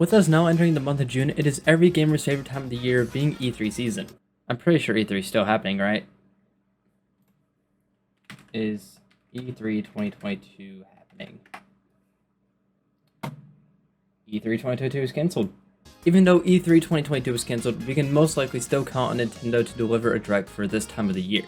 With us now entering the month of June, it is every gamer's favorite time of the year, being E3 season. I'm pretty sure E3 is still happening, right? Is E3 2022 happening? E3 2022 is cancelled. Even though E3 2022 was cancelled, we can most likely still count on Nintendo to deliver a direct for this time of the year.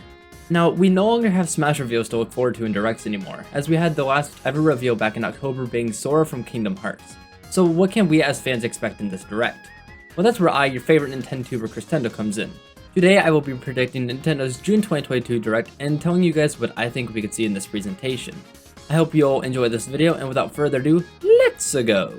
Now, we no longer have Smash reveals to look forward to in directs anymore, as we had the last ever reveal back in October being Sora from Kingdom Hearts. So what can we as fans expect in this direct? Well, that's where I, your favorite Nintendo tuber Christendo, comes in. Today I will be predicting Nintendo's June 2022 direct and telling you guys what I think we could see in this presentation. I hope you all enjoy this video, and without further ado, let's go!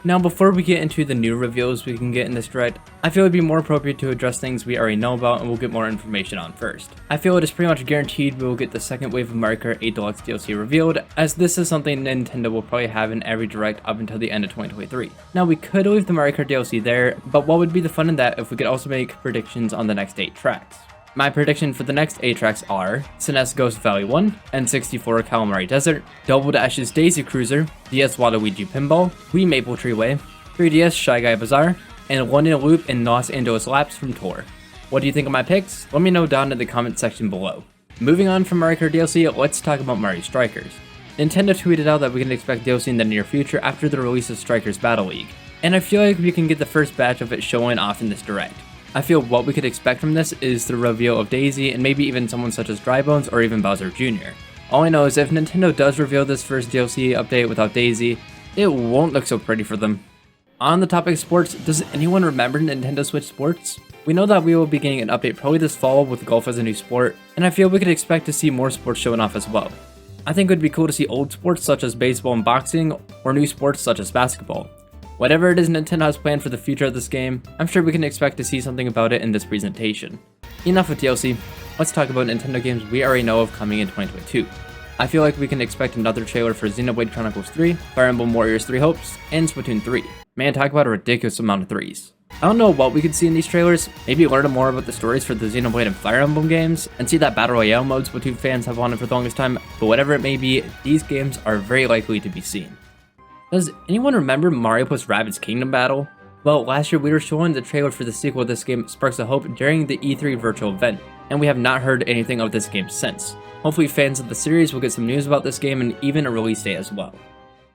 Now, before we get into the new reveals we can get in this direct, I feel it would be more appropriate to address things we already know about and we'll get more information on first. I feel it is pretty much guaranteed we will get the second wave of Mario Kart 8 Deluxe DLC revealed, as this is something Nintendo will probably have in every direct up until the end of 2023. Now, we could leave the Mario Kart DLC there, but what would be the fun in that if we could also make predictions on the next 8 tracks? My prediction for the next 8 tracks are SNES Ghost Valley 1, N64 Calamari Desert, Double Dash's Daisy Cruiser, DS Waluigi Pinball, Wii Maple Tree Way, 3DS Shy Guy Bazaar, and London Loop and Los Angeles Laps from Tour. What do you think of my picks? Let me know down in the comment section below. Moving on from Mario Kart DLC, let's talk about Marty Strikers. Nintendo tweeted out that we can expect DLC in the near future after the release of Strikers Battle League, and I feel like we can get the first batch of it showing off in this direct. I feel what we could expect from this is the reveal of Daisy and maybe even someone such as Drybones or even Bowser Jr. All I know is if Nintendo does reveal this first DLC update without Daisy, it won't look so pretty for them. On the topic of sports, does anyone remember Nintendo Switch Sports? We know that we will be getting an update probably this fall with golf as a new sport, and I feel we could expect to see more sports showing off as well. I think it would be cool to see old sports such as baseball and boxing, or new sports such as basketball. Whatever it is Nintendo has planned for the future of this game, I'm sure we can expect to see something about it in this presentation. Enough with DLC, let's talk about Nintendo games we already know of coming in 2022. I feel like we can expect another trailer for Xenoblade Chronicles 3, Fire Emblem Warriors 3 Hopes, and Splatoon 3. Man, talk about a ridiculous amount of 3s. I don't know what we could see in these trailers, maybe learn more about the stories for the Xenoblade and Fire Emblem games, and see that Battle Royale mode Splatoon fans have wanted for the longest time, but whatever it may be, these games are very likely to be seen. Does anyone remember Mario plus Rabbids Kingdom Battle? Well, last year we were showing the trailer for the sequel of this game, Sparks of Hope, during the E3 virtual event, and we have not heard anything of this game since. Hopefully fans of the series will get some news about this game and even a release date as well.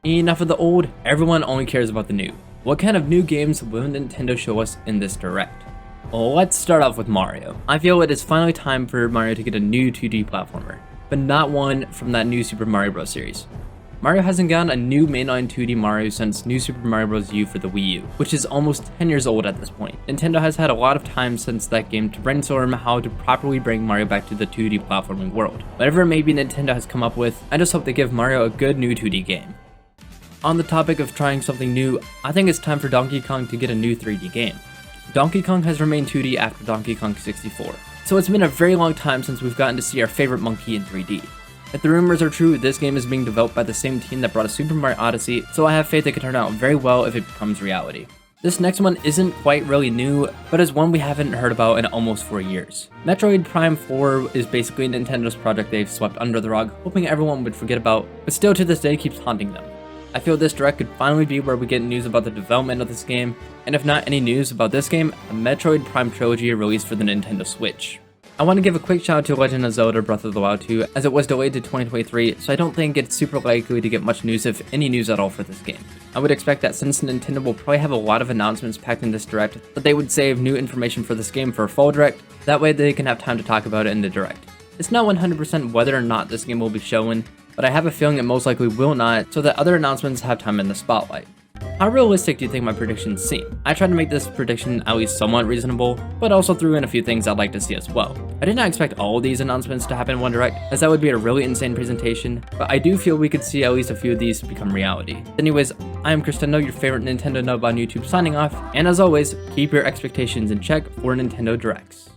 Enough of the old, everyone only cares about the new. What kind of new games will Nintendo show us in this direct? Well, let's start off with Mario. I feel it is finally time for Mario to get a new 2D platformer, but not one from that new Super Mario Bros. Series. Mario hasn't gotten a new mainline 2D Mario since New Super Mario Bros. U for the Wii U, which is almost 10 years old at this point. Nintendo has had a lot of time since that game to brainstorm how to properly bring Mario back to the 2D platforming world. Whatever it may be Nintendo has come up with, I just hope they give Mario a good new 2D game. On the topic of trying something new, I think it's time for Donkey Kong to get a new 3D game. Donkey Kong has remained 2D after Donkey Kong 64, so it's been a very long time since we've gotten to see our favorite monkey in 3D. If the rumors are true, this game is being developed by the same team that brought us Super Mario Odyssey, so I have faith it could turn out very well if it becomes reality. This next one isn't quite really new, but is one we haven't heard about in almost 4 years. Metroid Prime 4 is basically Nintendo's project they've swept under the rug, hoping everyone would forget about, but still to this day keeps haunting them. I feel this direct could finally be where we get news about the development of this game, and if not any news about this game, a Metroid Prime trilogy released for the Nintendo Switch. I want to give a quick shout out to Legend of Zelda Breath of the Wild 2, as it was delayed to 2023, so I don't think it's super likely to get much news, if any news at all, for this game. I would expect that since Nintendo will probably have a lot of announcements packed in this direct, that they would save new information for this game for a fall direct, that way they can have time to talk about it in the direct. It's not 100% whether or not this game will be shown, but I have a feeling it most likely will not, so that other announcements have time in the spotlight. How realistic do you think my predictions seem? I tried to make this prediction at least somewhat reasonable, but also threw in a few things I'd like to see as well. I did not expect all of these announcements to happen in one direct, as that would be a really insane presentation, but I do feel we could see at least a few of these become reality. Anyways, I am Christendo, your favorite Nintendo nub on YouTube, signing off, and as always, keep your expectations in check for Nintendo Directs.